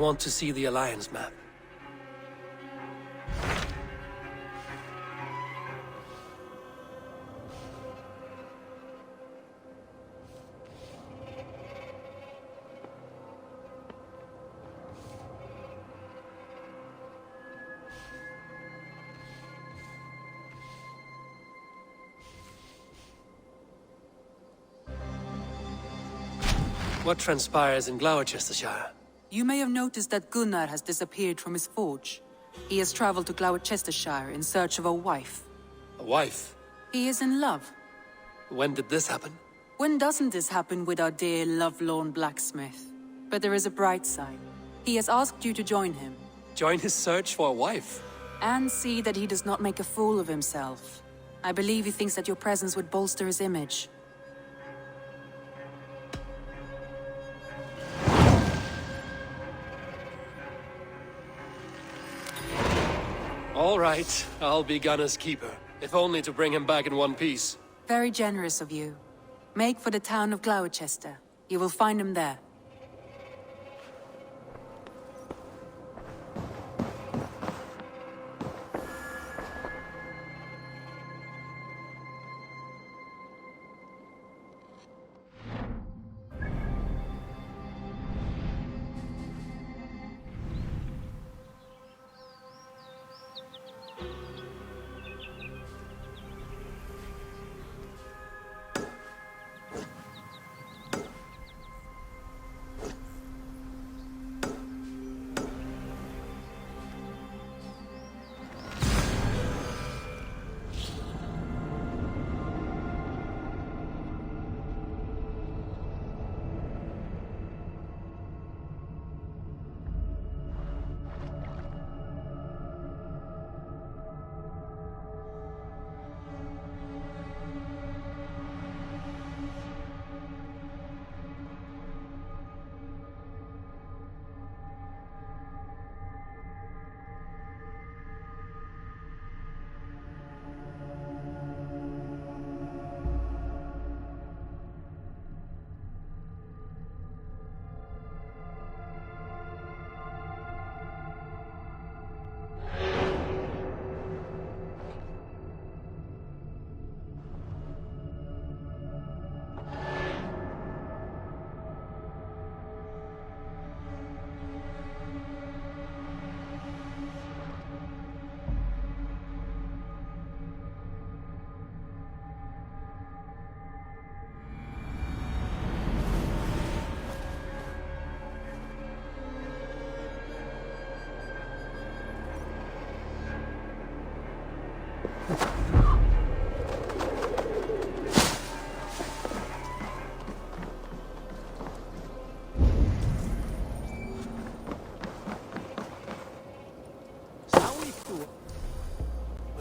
want to see the Alliance map. What transpires in Gloucestershire? You may have noticed that Gunnar has disappeared from his forge. He has traveled to Gloucestershire in search of a wife. A wife? He is in love. When did this happen? When doesn't this happen with our dear lovelorn blacksmith? But there is a bright side. He has asked you to join him. Join his search for a wife? And see that he does not make a fool of himself. I believe he thinks that your presence would bolster his image. All right, I'll be Gunnar's keeper, if only to bring him back in one piece. Very generous of you. Make for the town of Gloucester. You will find him there.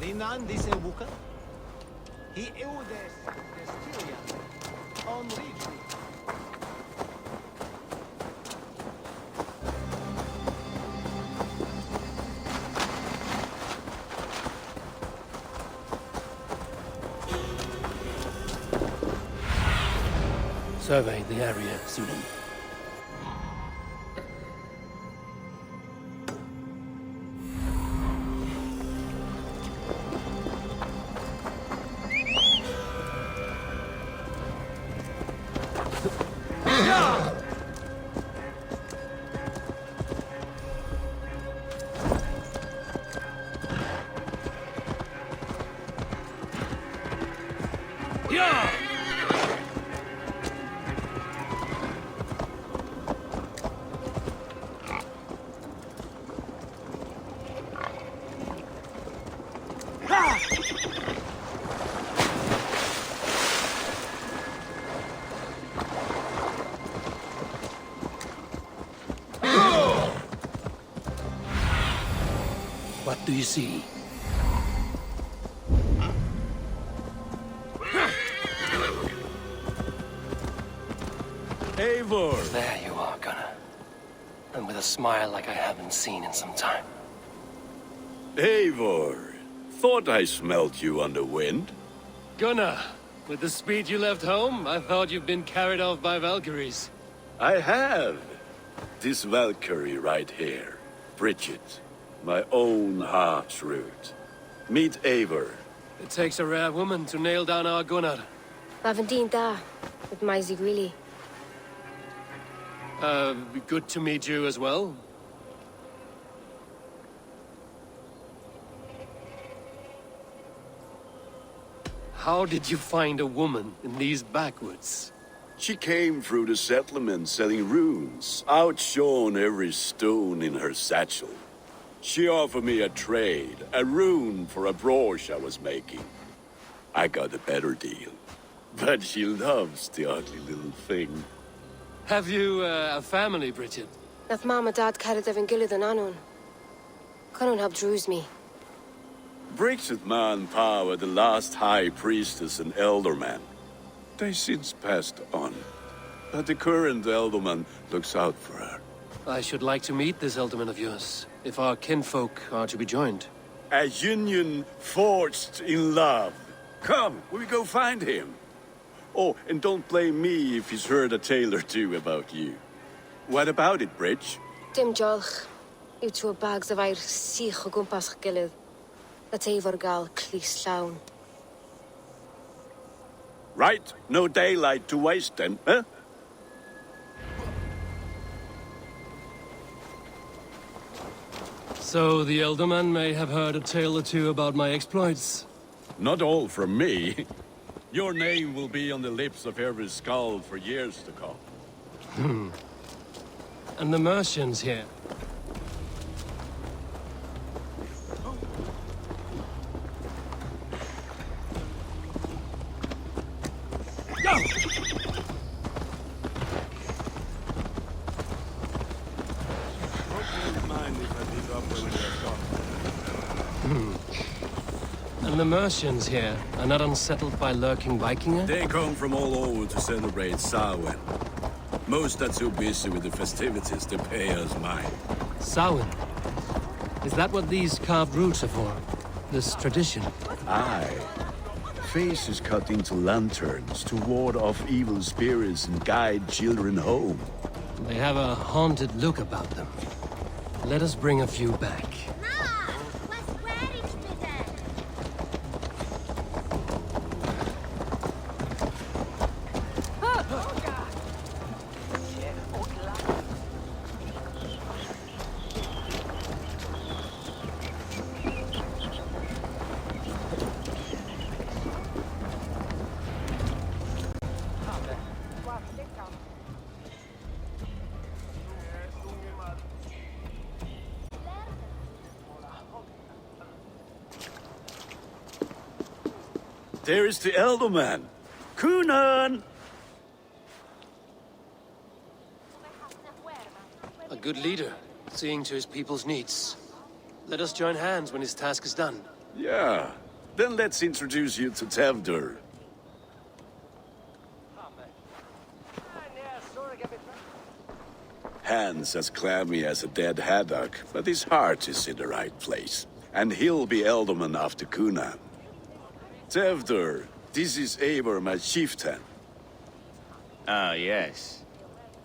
Rinan di Sebuka? He eudes Destiria on Rigi. Survey the area, Sudan. What do you see? Eivor! There you are, Gunnar. And with a smile like I haven't seen in some time. Eivor! Thought I smelt you on the wind. Gunnar, with the speed you left home, I thought you'd been carried off by Valkyries. I have. This Valkyrie right here, Bridget, my own heart's root. Meet Eivor. It takes a rare woman to nail down our Gunnar. Lavendine da, with Maisie Greeley. Good to meet you as well. How did you find a woman in these backwoods? She came through the settlement selling runes, outshone every stone in her satchel. She offered me a trade, a rune for a brooch I was making. I got a better deal. But she loves the ugly little thing. Have you a family, Bridget? Nath Mom and Dad carried Evan Gillard and Anun. Cannon helped druise me. Bridget Man Power, the last high priestess and elderman. They since passed on. But the current elderman looks out for her. I should like to meet this elderman of yours, if our kinfolk are to be joined. A union forged in love. Come, we go find him. Oh, and don't blame me if he's heard a tale or two about you. What about it, Bridge? Dim jolch. You two bags of air sich o gwmpas gilydd. Let Eivor gal clis llawn. Right, no daylight to waste then, huh? So the elderman may have heard a tale or two about my exploits. Not all from me. Your name will be on the lips of every skull for years to come. And the Mercians here. Go! And the Mercians here are not unsettled by lurking Vikinger? They come from all over to celebrate Samhain. Most are too busy with the festivities to pay us mind. Samhain? Is that what these carved roots are for? This tradition? Aye. Faces cut into lanterns to ward off evil spirits and guide children home. They have a haunted look about them. Let us bring a few back. There is the Elderman. Kunan! A good leader, seeing to his people's needs. Let us join hands when his task is done. Yeah. Then let's introduce you to Tevdur. Hands as clammy as a dead haddock, but his heart is in the right place. And he'll be Elderman after Kunan. Tevdur, this is Eivor, my chieftain. Ah, yes.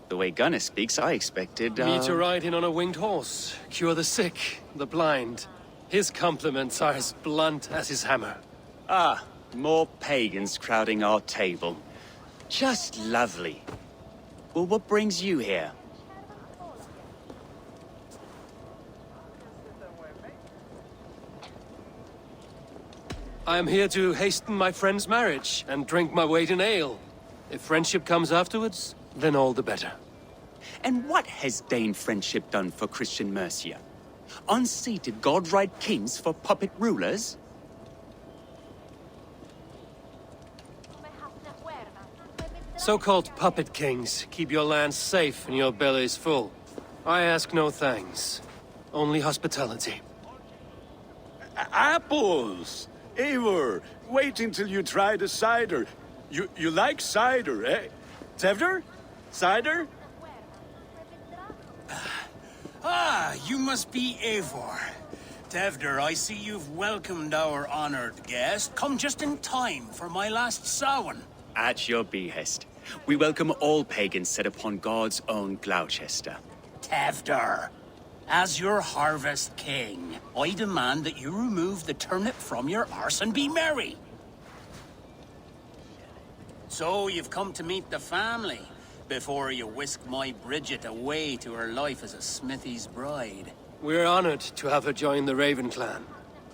The way Gunnar speaks, I expected, Me to ride in on a winged horse, cure the sick, the blind. His compliments are as blunt as his hammer. Ah, more pagans crowding our table. Just lovely. Well, what brings you here? I am here to hasten my friend's marriage and drink my weight in ale. If friendship comes afterwards, then all the better. And what has Dane friendship done for Christian Mercia? Unseated godright kings for puppet rulers? So-called puppet kings keep your lands safe and your bellies full. I ask no thanks, only hospitality. Apples! Eivor, wait until you try the cider. You like cider, eh? Tevdur? Cider? Ah, you must be Eivor. Tevdur, I see you've welcomed our honored guest. Come just in time for my last Samhain. At your behest. We welcome all pagans set upon God's own Gloucester. Tevder, as your harvest king, I demand that you remove the turnip from your arse and be merry. So you've come to meet the family before you whisk my Bridget away to her life as a smithy's bride. We're honored to have her join the Raven clan,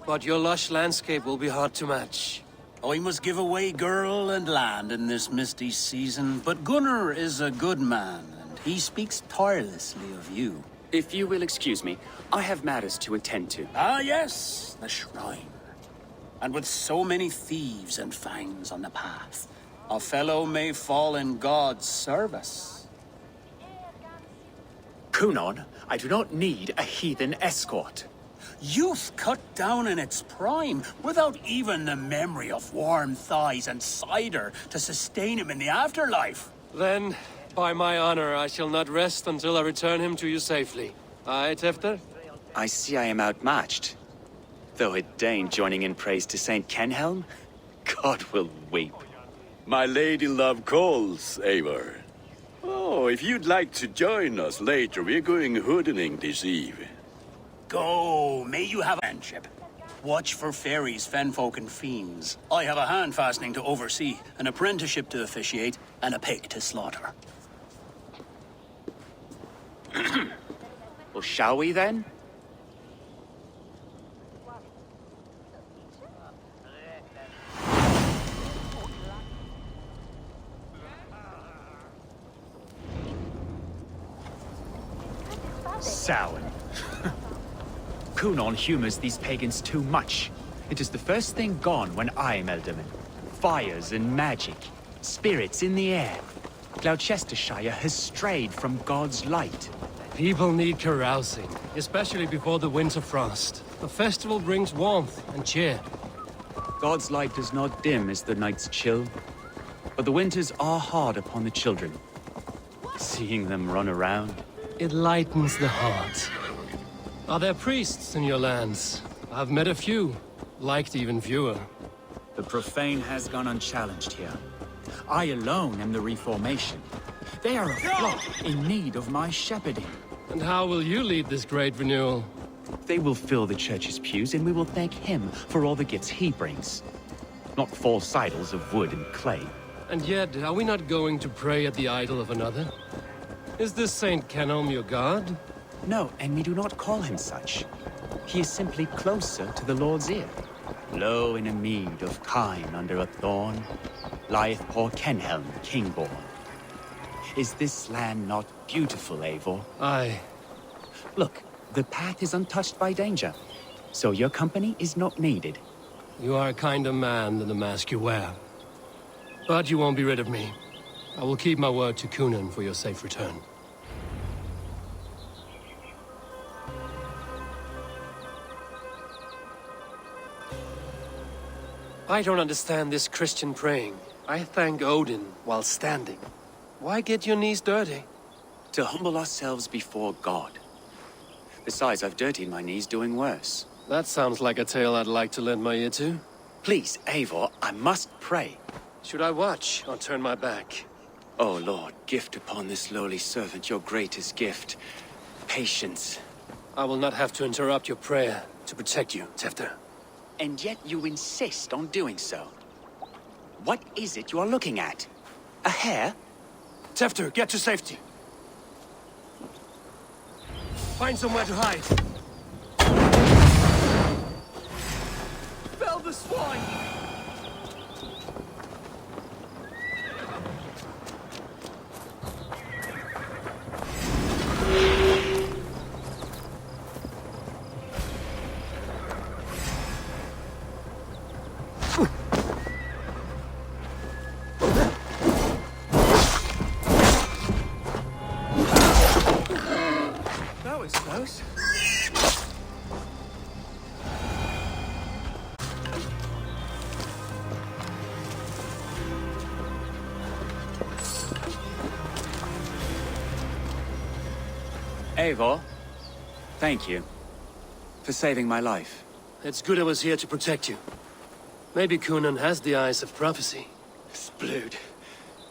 but your lush landscape will be hard to match. I must give away girl and land in this misty season, but Gunnar is a good man, and he speaks tirelessly of you. If you will excuse me, I have matters to attend to. Ah, yes, the shrine. And with so many thieves and fangs on the path, a fellow may fall in God's service. Kunon, I do not need a heathen escort. Youth cut down in its prime, without even the memory of warm thighs and cider to sustain him in the afterlife. Then, by my honor, I shall not rest until I return him to you safely. Aye, Tefter? I see I am outmatched. Though a Dane joining in praise to Saint Kenhelm, God will weep. My lady love calls, Eivor. Oh, if you'd like to join us later, we're going hoodening this eve. Go, may you have friendship. Watch for fairies, fenfolk, and fiends. I have a hand fastening to oversee, an apprenticeship to officiate, and a pig to slaughter. Well, shall we then? Samhain. Kunon humors these pagans too much. It is the first thing gone when I am Elderman. Fires and magic, spirits in the air. Gloucestershire has strayed from God's light. People need carousing, especially before the winter frost. A festival brings warmth and cheer. God's light does not dim as the nights chill, but the winters are hard upon the children. Seeing them run around. It lightens the heart. Are there priests in your lands? I've met a few, liked even fewer. The profane has gone unchallenged here. I alone am the Reformation. They are a flock in need of my shepherding. And how will you lead this great renewal? They will fill the church's pews, and we will thank him for all the gifts he brings. Not false idols of wood and clay. And yet, are we not going to pray at the idol of another? Is this Saint Kenhelm your god? No, and we do not call him such. He is simply closer to the Lord's ear. Low in a mead of kine under a thorn, lieth poor Kenhelm, king-born. Is this land not beautiful, Eivor? Aye. Look, the path is untouched by danger, so your company is not needed. You are a kinder man than the mask you wear. But you won't be rid of me. I will keep my word to Kunon for your safe return. I don't understand this Christian praying. I thank Odin while standing. Why get your knees dirty? To humble ourselves before God. Besides, I've dirtied my knees doing worse. That sounds like a tale I'd like to lend my ear to. Please, Eivor, I must pray. Should I watch or turn my back? Oh Lord, gift upon this lowly servant your greatest gift. Patience. I will not have to interrupt your prayer to protect you, Tefter. And yet you insist on doing so. What is it you are looking at? A hare? Tefter, get to safety. Find somewhere to hide. Fell the swine! That was close. Eivor, thank you for saving my life. It's good I was here to protect you. Maybe Kunon has the eyes of prophecy. Splood,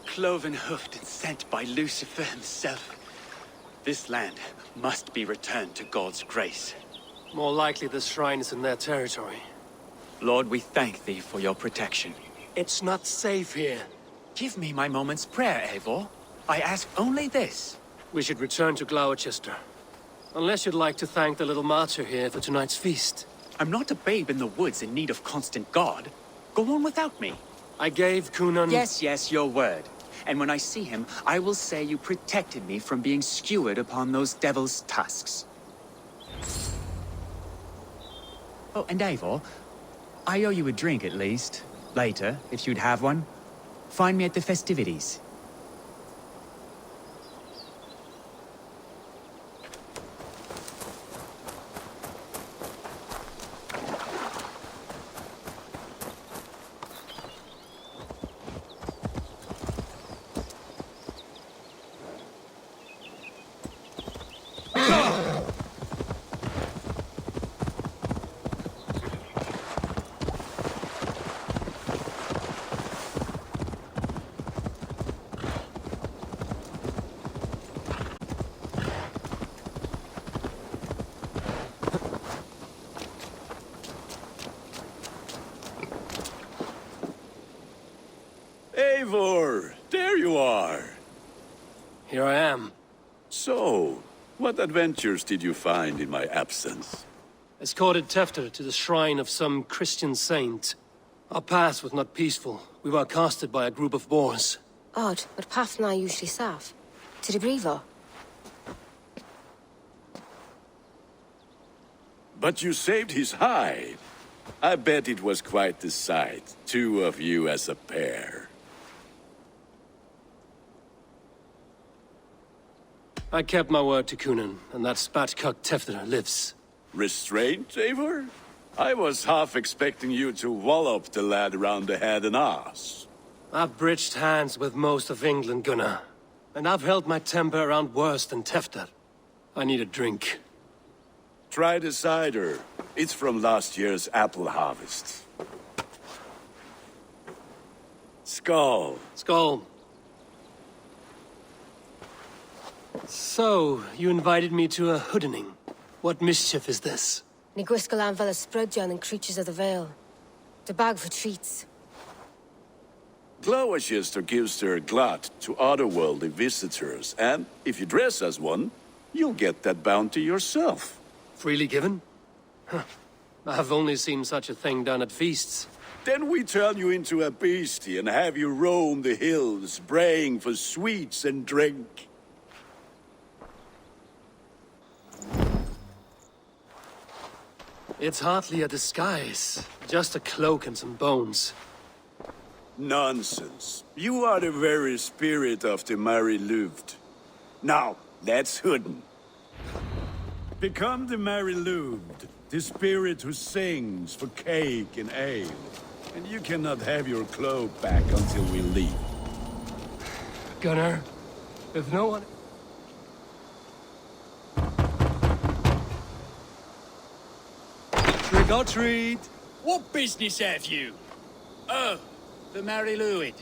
cloven-hoofed and sent by Lucifer himself. This land must be returned to God's grace. More likely the shrine is in their territory. Lord, we thank thee for your protection. It's not safe here. Give me my moment's prayer, Eivor. I ask only this. We should return to Gloucester. Unless you'd like to thank the little martyr here for tonight's feast. I'm not a babe in the woods in need of constant guard. Go on without me. I gave Cunan... Yes, your word. And when I see him, I will say you protected me from being skewered upon those devil's tusks. Oh, and Eivor, I owe you a drink at least. Later, if you'd have one. Find me at the festivities. Eivor, there you are. Here I am. So, what adventures did you find in my absence? Escorted Tefter to the shrine of some Christian saint. Our path was not peaceful. We were accosted by a group of boars. Odd, but path na usually safe. To the Brevo. But you saved his hide. I bet it was quite the sight. Two of you as a pair. I kept my word to Cunan, and that spatchcock Tefter lives. Restraint, Eivor? I was half expecting you to wallop the lad around the head and ass. I've bridged hands with most of England, Gunnar. And I've held my temper around worse than Tefter. I need a drink. Try the cider. It's from last year's apple harvest. Skull. Skull. So, you invited me to a hoodening. What mischief is this? Ni gwisgalan fel ysbrydion and creatures of the Vale. The bag for treats. Gloucester gives their glut to otherworldly visitors, and if you dress as one, you'll get that bounty yourself. Freely given? Huh. I've only seen such a thing done at feasts. Then we turn you into a beastie and have you roam the hills, braying for sweets and drink. It's hardly a disguise. Just a cloak and some bones. Nonsense. You are the very spirit of the Mary Louved. Now, let's hooden. Become the Mary Louved, the spirit who sings for cake and ale. And you cannot have your cloak back until we leave. Gunnar, if no one... Trick or treat! What business have you? Oh, the Mary Louid.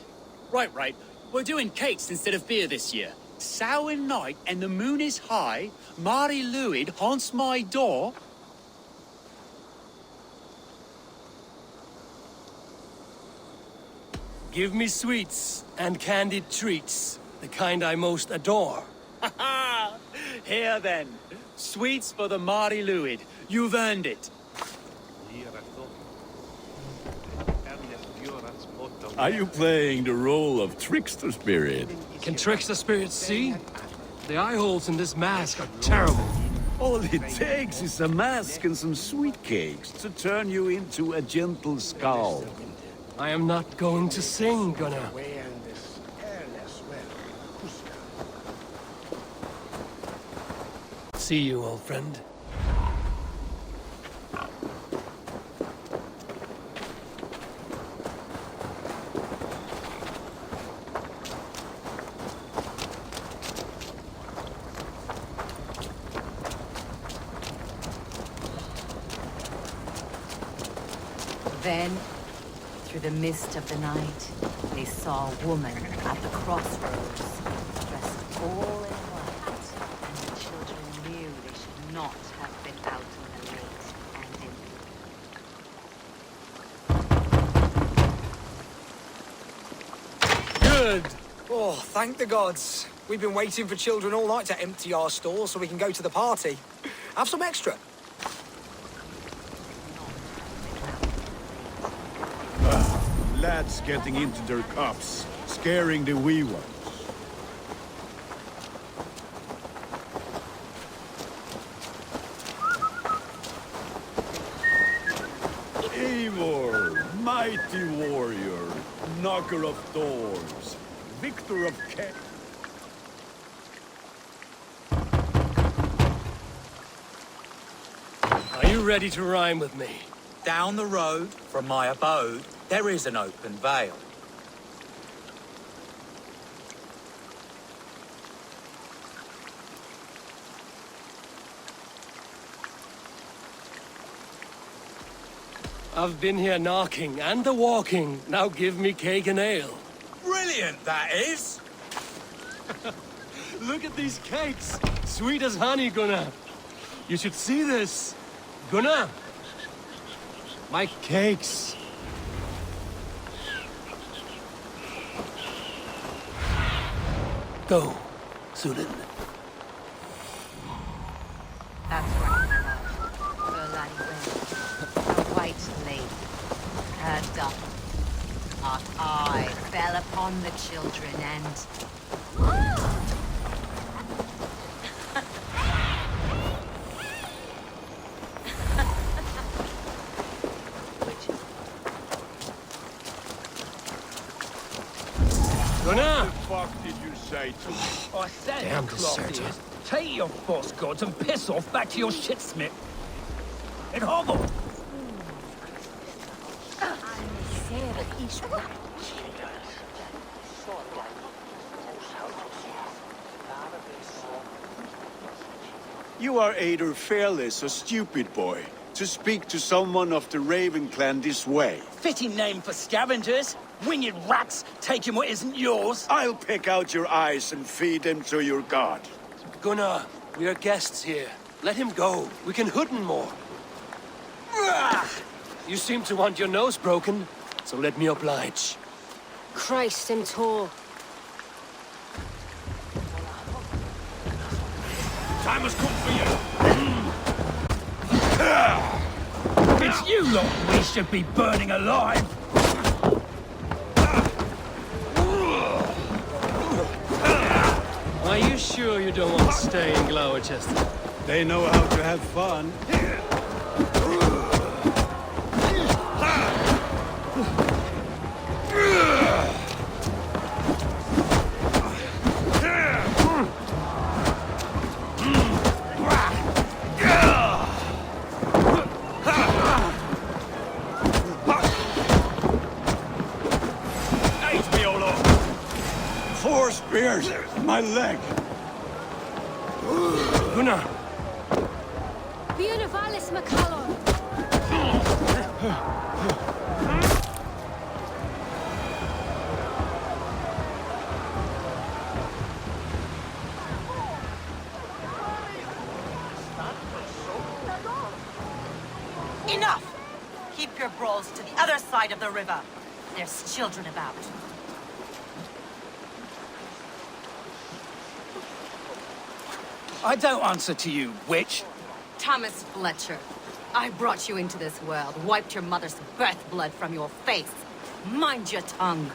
Right. We're doing cakes instead of beer this year. Samhain night and the moon is high. Mary Louid haunts my door. Give me sweets and candied treats, the kind I most adore. Ha ha! Here then. Sweets for the Mary Louid. You've earned it. Are you playing the role of trickster spirit? Can trickster spirits see? The eye holes in this mask are terrible. All it takes is a mask and some sweet cakes to turn you into a gentle skull. I am not going to sing, Gunnar. See you, old friend. Then, through the mist of the night, they saw a woman at the crossroads, dressed all in white, and good! Oh, thank the gods. We've been waiting for children all night to empty our stores so we can go to the party. Have some extra. Lads getting into their cups, scaring the wee ones. Eivor, mighty warrior, knocker of doors, victor of Are you ready to rhyme with me? Down the road from my abode, there is an open vale. I've been here knocking and the walking. Now give me cake and ale. Brilliant, that is! Look at these cakes! Sweet as honey, Gunnar. You should see this. Gunnar! My cakes. Go, Sudan. That's right, Berlani Wind, a white lady, her daughter. Our eye fell upon the children and... Gunnar! What the fuck did you say to me? I said, Damn Clothiers, deserter. take your false gods and piss off back to your shitsmith. And hobble! You are either fearless or stupid, boy, to speak to someone of the Raven clan this way. Fitting name for scavengers. Winged rats taking what isn't yours. I'll pick out your eyes and feed them to your god. Gunnar, we are guests here. Let him go. We can hood him more. You seem to want your nose broken, so let me oblige. Christ, him tall. Time has come for you! It's you lot we should be burning alive! Are you sure you don't want to stay in Gloucester? They know how to have fun. Four spears! My leg! Gunnar! Bionavalis McCallum. Enough! Keep your brawls to the other side of the river. There's children about. I don't answer to you, witch. Thomas Fletcher, I brought you into this world, wiped your mother's birth blood from your face. Mind your tongue.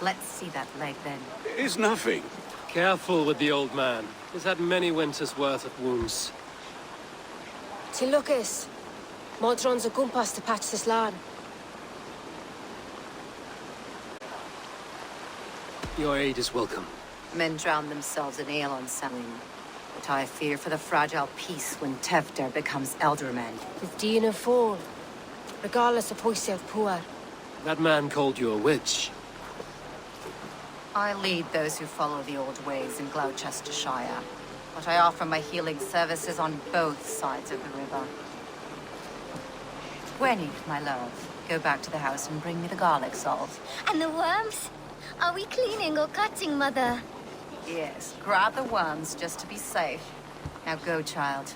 Let's see that leg, then. It's nothing. Careful with the old man. He's had many winters' worth of wounds. Till Lucas. Modron's a gumpas to patch this lad. Your aid is welcome. Men drown themselves in ale on Samhain. But I fear for the fragile peace when Tevder becomes elderman. With Dean and Fall. Regardless of Poisef Puar. That man called you a witch. I lead those who follow the old ways in Gloucestershire. But I offer my healing services on both sides of the river. Gwenny, my love, go back to the house and bring me the garlic salt. And the worms? Are we cleaning or cutting, Mother? Yes, grab the worms just to be safe. Now go, child.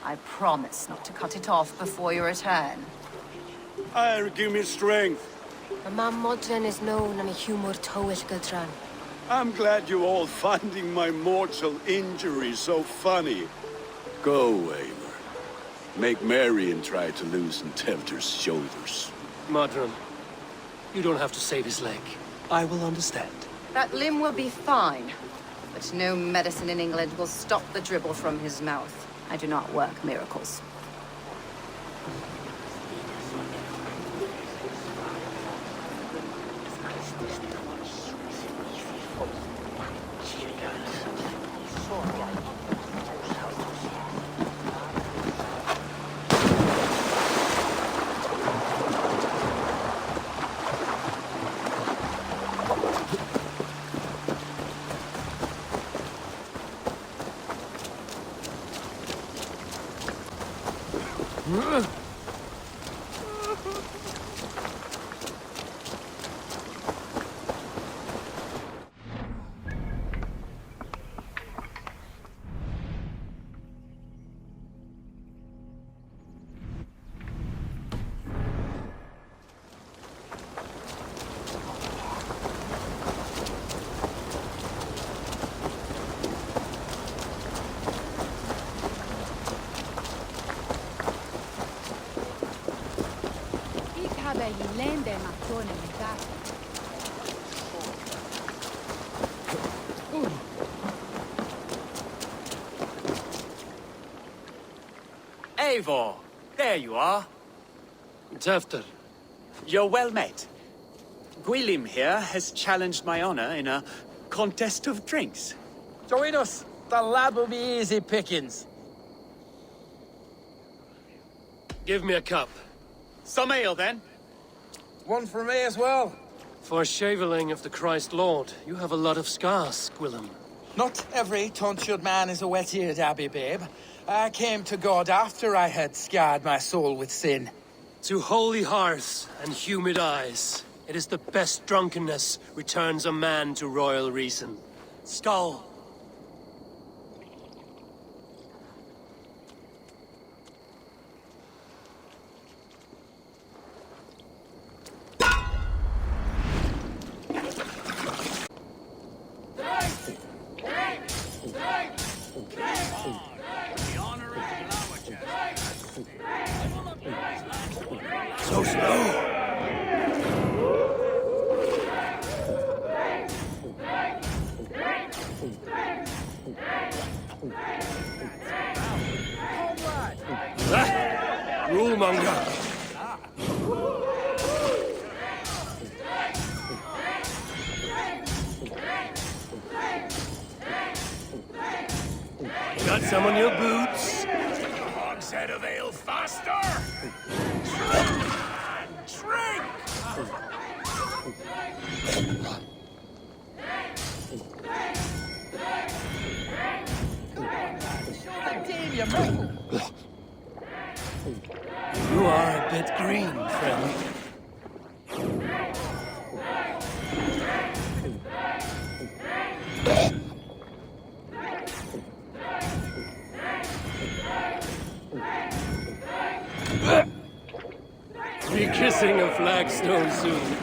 I promise not to cut it off before your return. Give me strength. A man modern is known am a humor tywyll gydran. I'm glad you're all finding my mortal injury so funny. Go away, make merry and try to loosen Tevder's shoulders. Modron, you don't have to save his leg. I will understand. That limb will be fine, but no medicine in England will stop the dribble from his mouth. I do not work miracles. Eivor, there you are. Tefter. You're well met. Gwilym here has challenged my honor in a contest of drinks. Join us. The lad will be easy pickings. Give me a cup. Some ale, then. One for me as well. For shaveling of the Christ Lord, you have a lot of scars, Gwilym. Not every tonsured man is a wet-eared abbey, babe. I came to God after I had scarred my soul with sin. To holy hearths and humid eyes, it is the best drunkenness returns a man to royal reason. Skull. So slow. Rulemonger. Got some on your boots? Hogshead of ale faster! Drink! You are a bit green, friend. Be kissing a flagstone soon.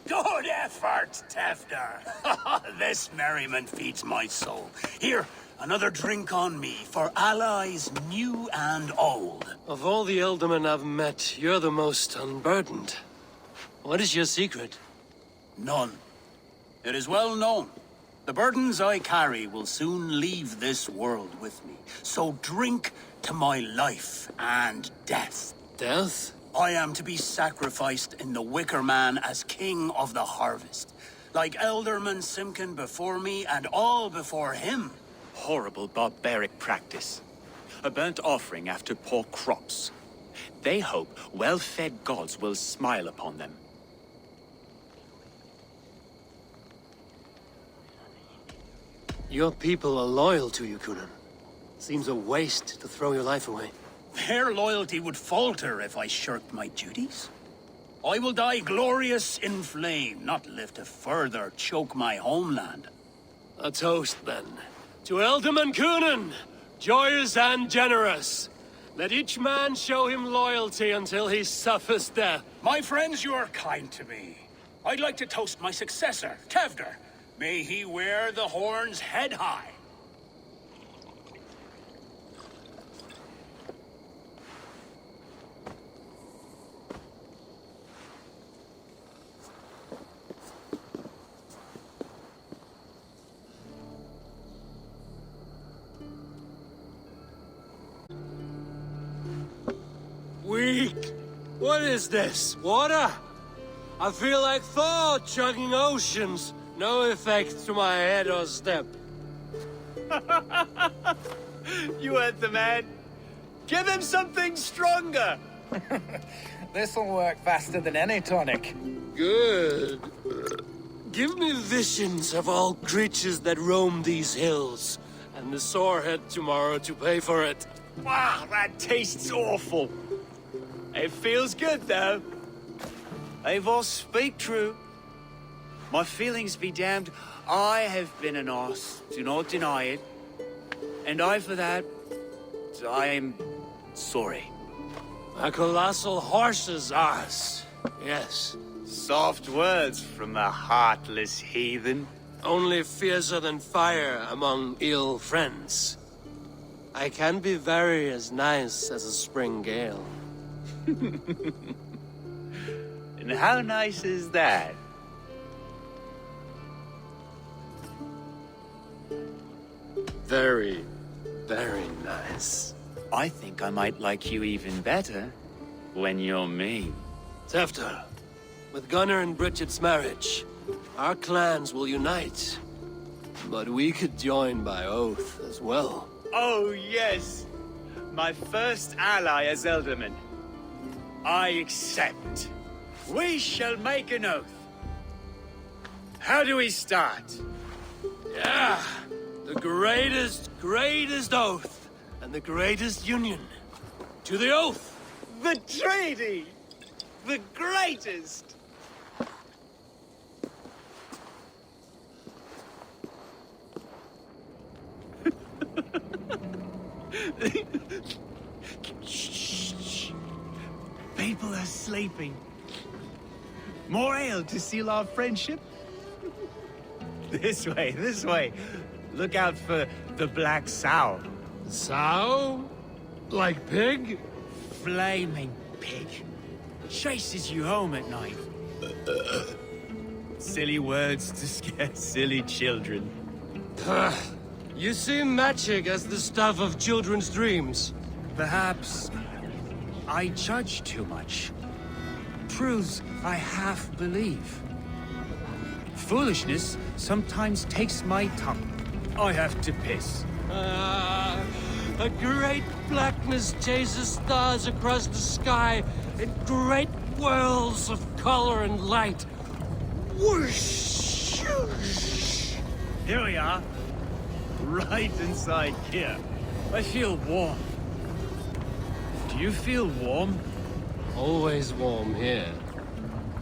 Good effort, Tefder. This merriment feeds my soul. Here, another drink on me for allies new and old. Of all the Eldermen I've met, you're the most unburdened. What is your secret? None. It is well known. The burdens I carry will soon leave this world with me. So drink to my life and death. Death? I am to be sacrificed in the Wicker Man as king of the harvest. Like Elderman Simkin before me and all before him. Horrible barbaric practice. A burnt offering after poor crops. They hope well-fed gods will smile upon them. Your people are loyal to you, Kunan. Seems a waste to throw your life away. Their loyalty would falter if I shirked my duties. I will die glorious in flame, not live to further choke my homeland. A toast, then. To Ealdorman Kunan, joyous and generous. Let each man show him loyalty until he suffers death. My friends, you are kind to me. I'd like to toast my successor, Tevder. May he wear the horns head high. Weak! What is this? Water? I feel like Thor chugging oceans. No effect to my head or step. You heard the man. Give him something stronger. This'll work faster than any tonic. Good. Give me visions of all creatures that roam these hills, and the sorehead tomorrow to pay for it. Wow, that tastes awful. It feels good, though. Eivor, speak true. My feelings be damned. I have been an arse, do not deny it. And I, for that, I am sorry. A colossal horse's arse, yes. Soft words from a heartless heathen. Only fiercer than fire among ill friends. I can be very as nice as a spring gale. And how nice is that? Very, very nice. I think I might like you even better when you're me. Tefter, with Gunnar and Bridget's marriage, our clans will unite. But we could join by oath as well. Oh, yes. My first ally as Ealdorman. I accept. We shall make an oath. How do we start? Yeah, the greatest oath, and the greatest union. To the oath! The treaty! The greatest! Shh. People are sleeping. More ale to seal our friendship? This way. Look out for the black sow. Sow? Like pig? Flaming pig. Chases you home at night. Silly words to scare silly children. You see magic as the stuff of children's dreams. Perhaps I judge too much. Truths I half believe. Foolishness sometimes takes my tongue. I have to piss. A great blackness chases stars across the sky in great whirls of color and light. Whoosh! Here we are. Right inside here. I feel warm. Do you feel warm? Always warm here.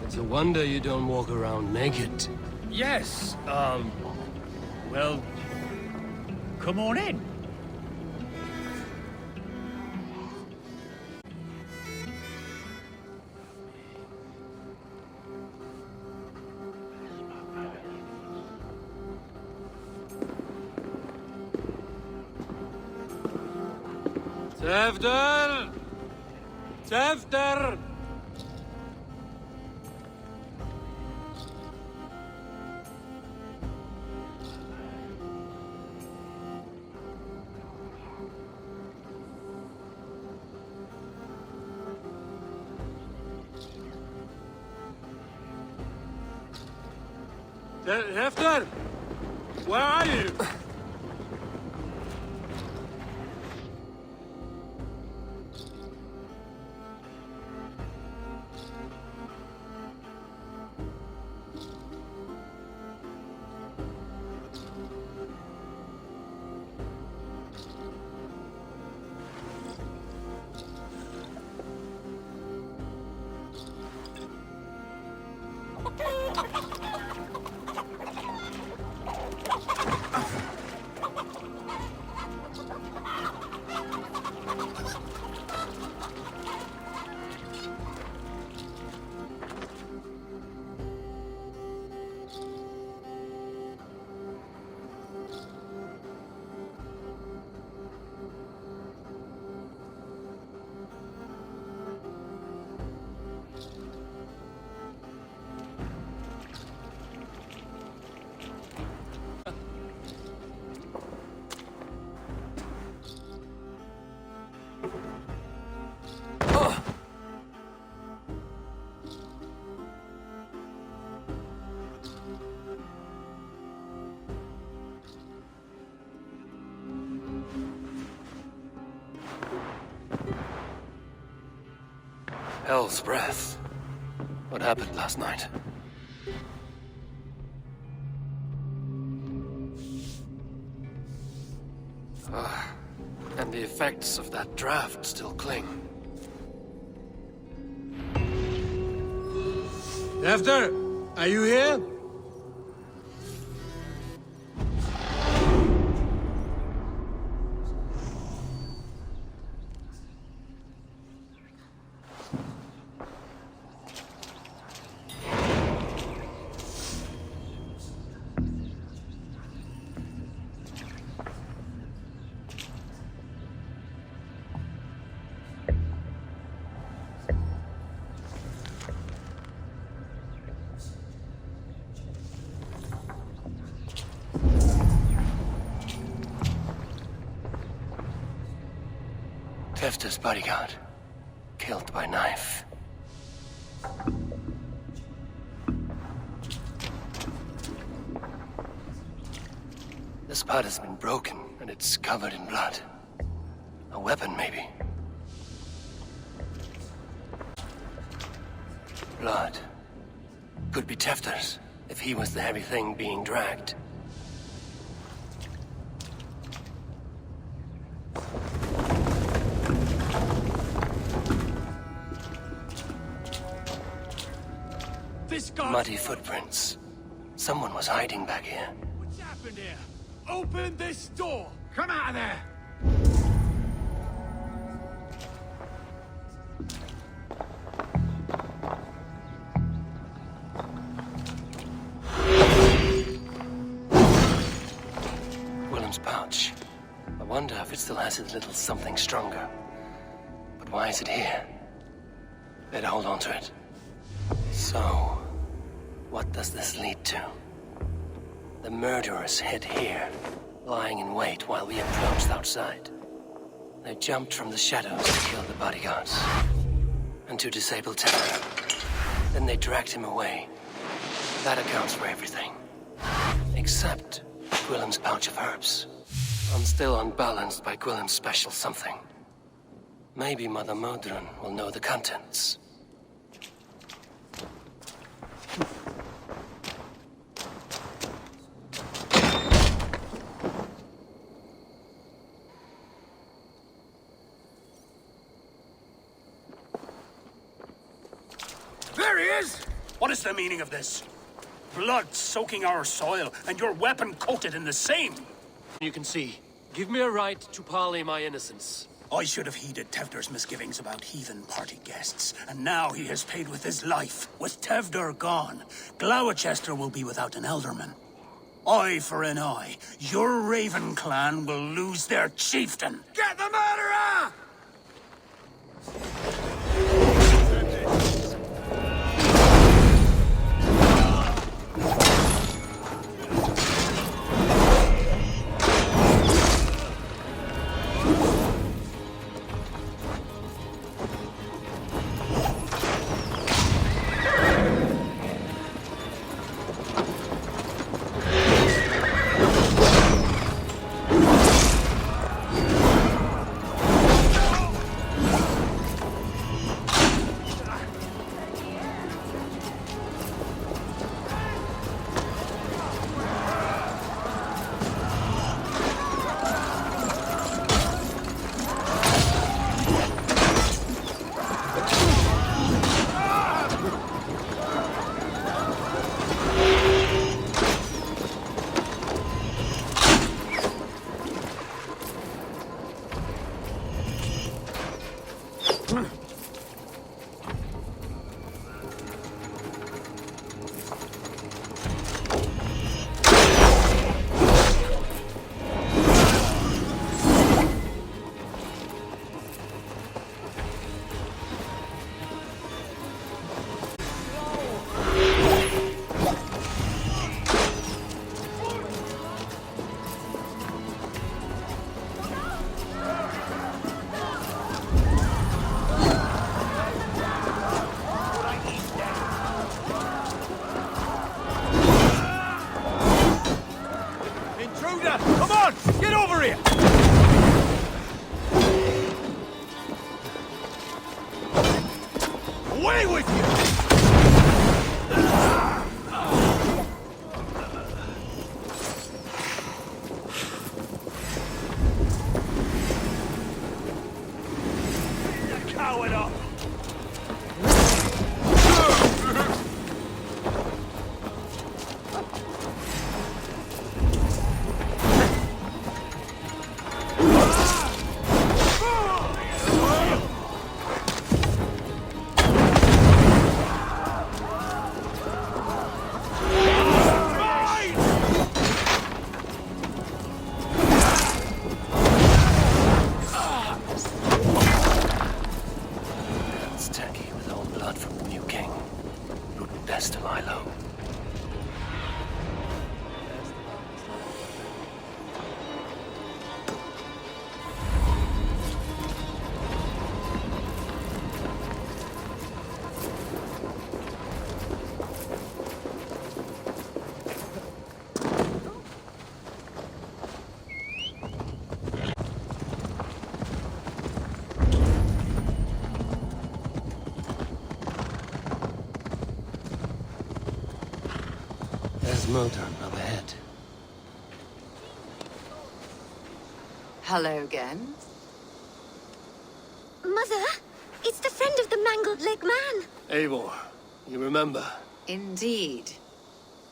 It's a wonder you don't walk around naked. Yes, well, come on in. Tevder! Tevder! Hefter! Where are you? Hell's breath. What happened last night? And the effects of that draft still cling. After, are you here? Tefta's bodyguard. Killed by knife. The spot has been broken, and it's covered in blood. A weapon, maybe. Blood. Could be Tefta's, if he was the heavy thing being dragged. Muddy footprints. Someone was hiding back here. What's happened here? Open this door! Come out of there! Willem's pouch. I wonder if it still has his little something stronger. But why is it here? Better hold on to it. So, what does this lead to? The murderers hid here, lying in wait while we approached outside. They jumped from the shadows to kill the bodyguards. And to disable Terror. Then they dragged him away. That accounts for everything. Except Willem's pouch of herbs. I'm still unbalanced by Willem's special something. Maybe Mother Modron will know the contents. There he is! What is the meaning of this? Blood soaking our soil, and your weapon coated in the same! You can see. Give me a right to parley my innocence. I should have heeded Tevder's misgivings about heathen party guests, and now he has paid with his life. With Tevder gone, Gloucester will be without an elderman. Eye for an eye. Your Raven clan will lose their chieftain. Get the murderer! Come on! Get over here! There's motor up ahead. Hello again. Mother, it's the friend of the mangled leg man. Eivor, you remember? Indeed.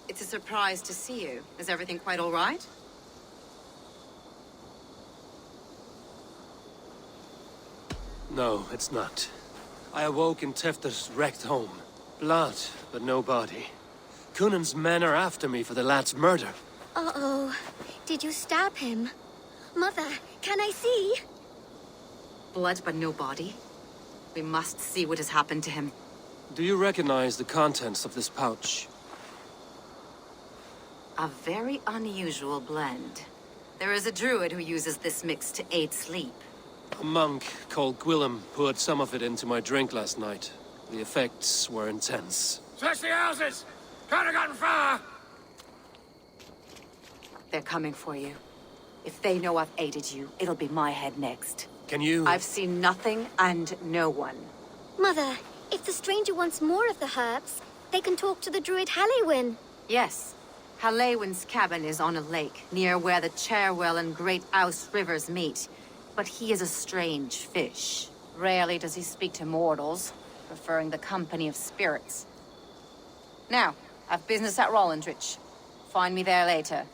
It's a surprise to see you. Is everything quite all right? No, it's not. I awoke in Tefter's wrecked home. Blood, but no body. Cunan's men are after me for the lad's murder. Uh-oh. Did you stab him? Mother, can I see? Blood but no body? We must see what has happened to him. Do you recognize the contents of this pouch? A very unusual blend. There is a druid who uses this mix to aid sleep. A monk called Gwillem poured some of it into my drink last night. The effects were intense. Search the houses! Could have gotten far! They're coming for you. If they know I've aided you, it'll be my head next. Can you... I've seen nothing and no one. Mother, if the stranger wants more of the herbs, they can talk to the druid Halewyn. Yes. Halewyn's cabin is on a lake, near where the Cherwell and Great Ouse rivers meet. But he is a strange fish. Rarely does he speak to mortals, preferring the company of spirits. Now, I've business at Rollindrich. Find me there later.